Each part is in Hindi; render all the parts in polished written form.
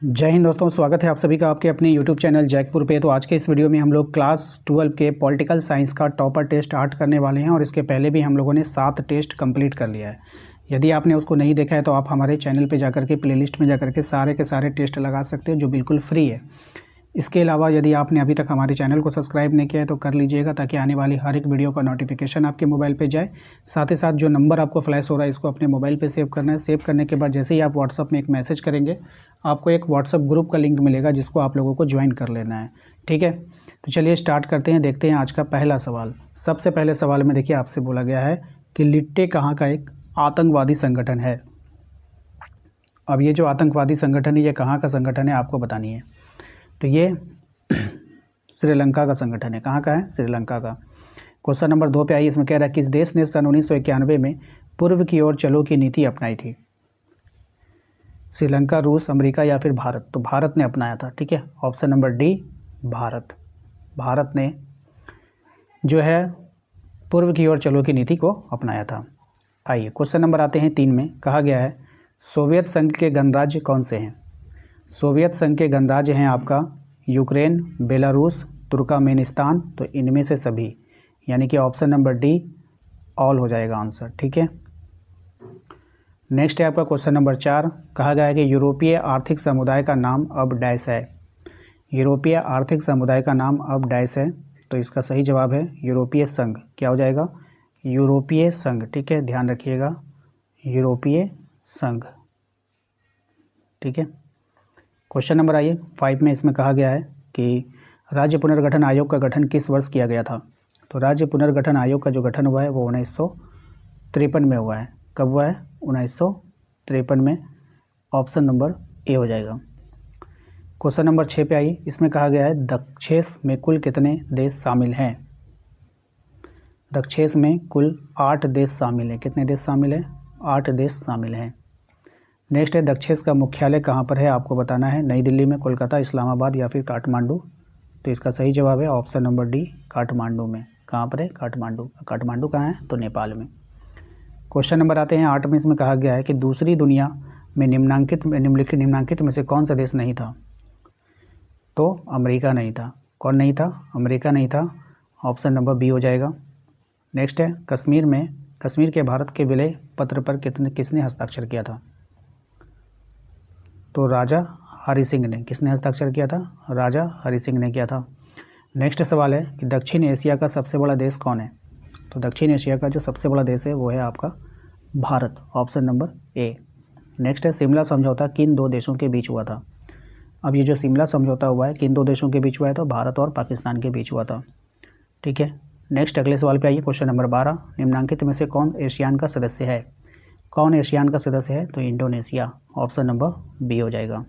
जय हिंद दोस्तों, स्वागत है आप सभी का आपके अपने YouTube चैनल जैकपुर पे। तो आज के इस वीडियो में हम लोग क्लास 12 के पॉलिटिकल साइंस का टॉपर टेस्ट 8 करने वाले हैं और इसके पहले भी हम लोगों ने 7 टेस्ट कंप्लीट कर लिया है। यदि आपने उसको नहीं देखा है तो आप हमारे चैनल पे जाकर के प्लेलिस्ट में जाकर के सारे टेस्ट लगा सकते हो जो बिल्कुल फ्री है। इसके अलावा यदि आपने अभी तक हमारे चैनल को सब्सक्राइब नहीं किया है तो कर लीजिएगा ताकि आने वाली हर एक वीडियो का नोटिफिकेशन आपके मोबाइल पे जाए। साथ ही साथ जो नंबर आपको फ्लैश हो रहा है इसको अपने मोबाइल पे सेव करना है। सेव करने के बाद जैसे ही आप व्हाट्सअप में एक मैसेज करेंगे आपको एक व्हाट्सअप ग्रुप का लिंक मिलेगा जिसको आप लोगों को ज्वाइन कर लेना है। ठीक है, तो चलिए स्टार्ट करते हैं। देखते हैं आज का पहला सवाल। सबसे पहले सवाल में देखिए आपसे बोला गया है कि लिट्टे कहाँ का एक आतंकवादी संगठन है। अब ये जो आतंकवादी संगठन है ये कहाँ का संगठन है आपको बतानी है। तो ये श्रीलंका का संगठन है। कहाँ का है? श्रीलंका का। क्वेश्चन नंबर 2 पे आइए। इसमें कह रहा है किस देश ने सन 1991 में पूर्व की ओर चलो की नीति अपनाई थी। श्रीलंका, रूस, अमेरिका या फिर भारत? तो भारत ने अपनाया था। ठीक है, option number D Bharat. Bharat ने जो है पूर्व की ओर चलो की नीति को अपनाया था। आइए क्वेश्चन नंबर आते हैं 3 में। कहा गया है सोवियत संघ के गणराज्य कौन से हैं। सोवियत संघ के गणराज्य हैं आपका यूक्रेन, बेलारूस, तुर्कमेनिस्तान। तो इनमें से सभी, यानी कि ऑप्शन नंबर डी ऑल हो जाएगा आंसर। ठीक है, नेक्स्ट है आपका क्वेश्चन नंबर 4। कहा गया है कि यूरोपीय आर्थिक समुदाय का नाम अब डैश है। यूरोपीय आर्थिक समुदाय का नाम अब डैश है। तो इसका सही जवाब है यूरोपीय संघ। क्या हो जाएगा? यूरोपीय संघ। ठीक है, ध्यान रखिएगा, यूरोपीय संघ। ठीक है, क्वेश्चन नंबर आइए 5 में। इसमें कहा गया है कि राज्य पुनर्गठन आयोग का गठन किस वर्ष किया गया था। तो राज्य पुनर्गठन आयोग का जो गठन हुआ है वो 1953 में हुआ है। कब हुआ है? 1953 में। ऑप्शन नंबर ए हो जाएगा। क्वेश्चन नंबर 6 पे आइए। इसमें कहा गया है दक्षेस में कुल कितने देश शामिल हैं। दक्षेस में कुल 8 देश शामिल हैं। कितने देश शामिल हैं? 8 देश शामिल हैं। नेक्स्ट है दक्षेस का मुख्यालय कहाँ पर है आपको बताना है। नई दिल्ली में, कोलकाता, इस्लामाबाद या फिर काठमांडू। तो इसका सही जवाब है ऑप्शन नंबर डी काठमांडू में। कहाँ पर है? काठमांडू। काठमांडू कहाँ है? तो नेपाल में। क्वेश्चन नंबर आते हैं 8 में। इसमें कहा गया है कि दूसरी दुनिया में निम्नलिखित में से कौन सा देश नहीं था। तो अमेरिका नहीं था। कौन नहीं था? अमेरिका नहीं था। ऑप्शन नंबर बी हो जाएगा। नेक्स्ट है कश्मीर के भारत के विलय पत्र पर किसने हस्ताक्षर किया था। तो राजा हरि सिंह ने। किसने हस्ताक्षर किया था? राजा हरि सिंह ने किया था। नेक्स्ट सवाल है कि दक्षिण एशिया का सबसे बड़ा देश कौन है। तो दक्षिण एशिया का जो सबसे बड़ा देश है वो है आपका Bharat. Option number A. Next है शिमला समझौता किन 2 देशों के बीच हुआ था। अब ये जो शिमला समझौता हुआ है किन 2 देशों के बीच हुआ है? तो भारत और पाकिस्तान के बीच हुआ था। ठीक है, नेक्स्ट अगले सवाल पे आइए। Question number 12। निम्नलिखित में से कौन एशियान का सदस्य है। कौन एशियान का सदस्य है? तो इंडोनेशिया। ऑप्शन नंबर बी हो जाएगा।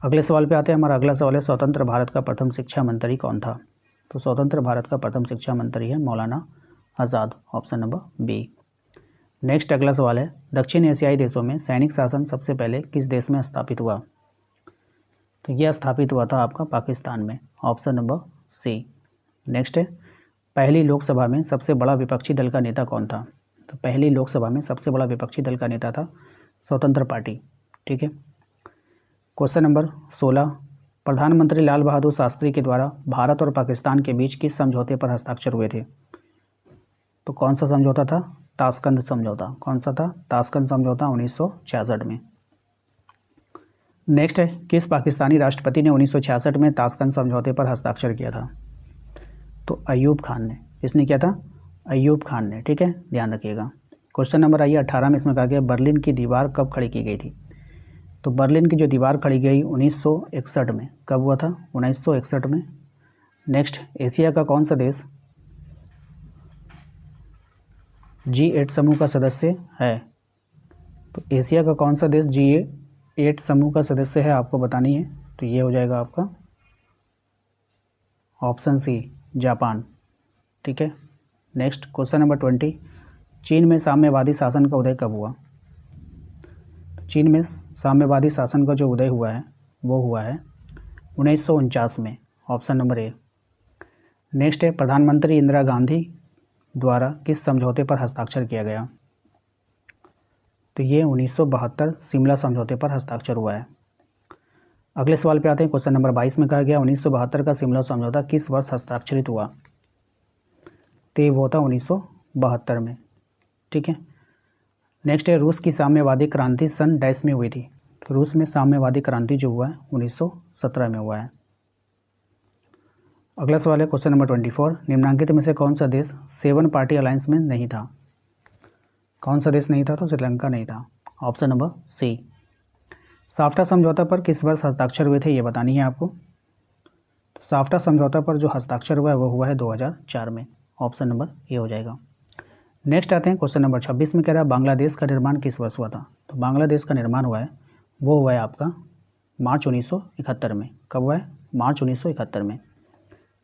अगले सवाल पे आते हैं। हमारा अगला सवाल है स्वतंत्र भारत का प्रथम शिक्षा मंत्री कौन था। तो स्वतंत्र भारत का प्रथम शिक्षा मंत्री है Maulana Azad. Option number B. Next अगला सवाल है दक्षिण एशियाई देशों में सैनिक शासन सबसे पहले किस देश में स्थापित हुआ। तो यह स्थापित हुआ था आपका पाकिस्तान में। Option number C. नेक्स्ट है पहली लोकसभा में सबसे बड़ा विपक्षी दल का नेता कौन था। तो पहली लोकसभा में सबसे बड़ा विपक्षी दल का नेता था स्वतंत्र पार्टी। ठीक है, क्वेश्चन नंबर 16। प्रधानमंत्री लाल बहादुर शास्त्री के द्वारा भारत और पाकिस्तान के बीच किस समझौते पर हस्ताक्षर हुए थे। तो कौन सा समझौता था? ताशकंद समझौता। कौन सा था? ताशकंद समझौता 1966 में। नेक्स्ट है किस पाकिस्तानी राष्ट्रपति ने 1966 में ताशकंद समझौते पर हस्ताक्षर किया था। तो अयूब खान ने। किसने किया था? अयूब खान ने। ठीक है, ध्यान रखिएगा। क्वेश्चन नंबर आइए 18 में। इसमें कहा गया बर्लिन की दीवार कब खड़ी की गई थी। तो बर्लिन की जो दीवार खड़ी गई 1961 में। कब हुआ था? 1961 में। नेक्स्ट एशिया का कौन सा देश G8 समूह का सदस्य है। तो एशिया का कौन सा देश G8 समूह का सदस्य है आपको बतानी है। तो ये हो जाएगा आपका ऑप्शन सी जापान। ठीक है, नेक्स्ट क्वेश्चन नंबर 20। चीन में साम्यवादी शासन का उदय कब हुआ। चीन में साम्यवादी शासन का जो उदय हुआ है वो हुआ है 1949 में। Option number A. नेक्स्ट है प्रधानमंत्री इंदिरा गांधी द्वारा किस समझौते पर हस्ताक्षर किया गया। तो ये 1972 शिमला समझौते पर हस्ताक्षर हुआ है। अगले सवाल पे आते हैं। क्वेश्चन नंबर 22 में कहा गया 1972 का शिमला समझौता किस वर्ष हस्ताक्षरित हुआ? तो ये वो था 1972 में। ठीक है। नेक्स्ट है रूस की साम्यवादी क्रांति सन डैश में हुई थी? तो रूस में साम्यवादी क्रांति जो हुआ है 1917 में हुआ है। अगला सवाल है क्वेश्चन नंबर 24, निम्नांकित में से कौन सा देश 7 पार्टी अलायंस में नहीं था? कौन सा देश नहीं था? तो श्रीलंका नहीं था। Option number C. साफ्टा समझौता पर किस वर्ष हस्ताक्षर हुए थे, ये बतानी है आपको। तो साफ्टा समझौता पर जो हस्ताक्षर हुआ है वो हुआ है 2004 में। ऑप्शन नंबर ए हो जाएगा। नेक्स्ट आते हैं क्वेश्चन नंबर 26 में कह रहा है बांग्लादेश का निर्माण किस वर्ष हुआ था? तो बांग्लादेश का निर्माण हुआ है वो हुआ है आपका मार्च 1971 में। कब हुआ है? मार्च 1971 में।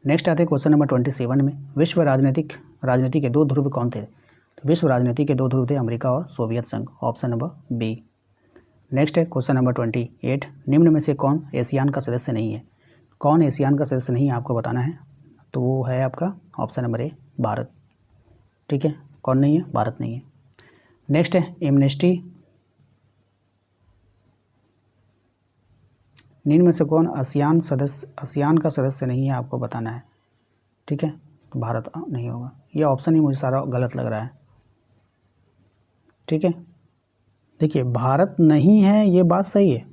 नेक्स्ट आते हैं क्वेश्चन नंबर 27 में, विश्व राजनीति के 2 ध्रुव कौन थे? तो विश्व राजनीति के 2 ध्रुव थे अमेरिका और सोवियत संघ। Option number B. नेक्स्ट है क्वेश्चन नंबर 28, निम्न में से कौन एशियान का सदस्य नहीं है? कौन एशियान का सदस्य नहीं है आपको बताना है। तो वो है आपका ऑप्शन नंबर ए, भारत। ठीक है, कौन नहीं है? भारत नहीं है। नेक्स्ट है एमनेस्टी, निम्न में से कौन आसियान का सदस्य नहीं है आपको बताना है। ठीक है, तो भारत नहीं होगा। ये ऑप्शन ही मुझे सारा गलत लग रहा है। ठीक है, देखिए भारत नहीं है ये बात सही है।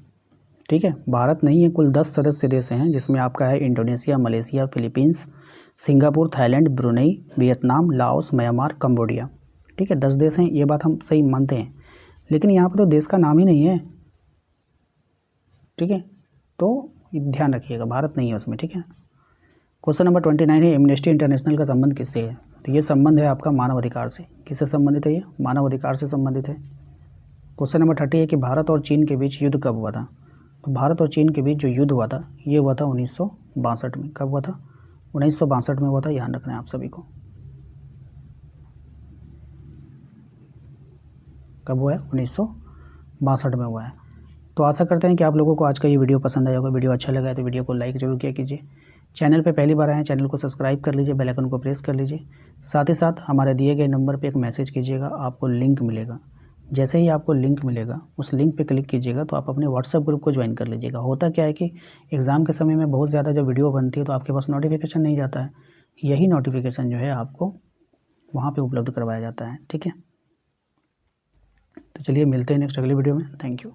ठीक है, भारत नहीं है। कुल 10 सदस्य देश हैं जिसमें आपका है Indonesia, Malaysia, Philippines, Singapore, Thailand, Brunei, Vietnam, Laos, Myanmar, Cambodia. ठीक है, 10 देश हैं, ये बात हम सही मानते हैं। लेकिन यहाँ पर तो देश का नाम ही नहीं है। ठीक है, तो ध्यान रखिएगा, भारत नहीं है उसमें। ठीक है। क्वेश्चन नंबर 29 है एमनेस्टी इंटरनेशनल का संबंध किससे है? तो ये संबंध है आपका मानव अधिकार से। किससे संबंधित है? ये मानव अधिकार से संबंधित है। क्वेश्चन नंबर 30 है कि भारत और चीन के बीच युद्ध कब हुआ था? तो भारत और चीन के बीच जो युद्ध हुआ था ये हुआ था 1962 में। कब हुआ था? 1962 में हुआ था। ध्यान रखना है आप सभी को। कब हुआ है? 1962 में हुआ है। तो आशा करते हैं कि आप लोगों को आज का ये वीडियो पसंद आया होगा। वीडियो अच्छा लगा है तो वीडियो को लाइक जरूर किया कीजिए। चैनल पे पहली बार आए हैं, चैनल को सब्सक्राइब कर लीजिए, बेल आइकन को प्रेस कर लीजिए। साथ ही साथ हमारे दिए गए नंबर पे एक मैसेज कीजिएगा, आपको लिंक मिलेगा। जैसे ही आपको लिंक मिलेगा उस लिंक पे क्लिक कीजिएगा तो आप अपने व्हाट्सएप ग्रुप को ज्वाइन कर लीजिएगा। होता क्या है कि एग्ज़ाम के समय में बहुत ज़्यादा जब वीडियो बनती है तो आपके पास नोटिफिकेशन नहीं जाता है। यही नोटिफिकेशन जो है आपको वहाँ पर उपलब्ध करवाया जाता है। ठीक है, तो चलिए मिलते हैं नेक्स्ट अगली वीडियो में। Thank you.